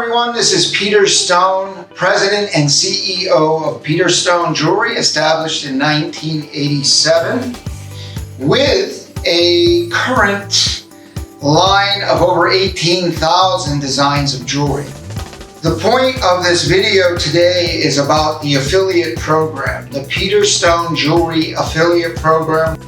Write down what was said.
everyone, this is Peter Stone, President and CEO of Peter Stone Jewelry, established in 1987, with a current line of over 18,000 designs of jewelry. The point of this video today is about the affiliate program, the Peter Stone Jewelry Affiliate Program.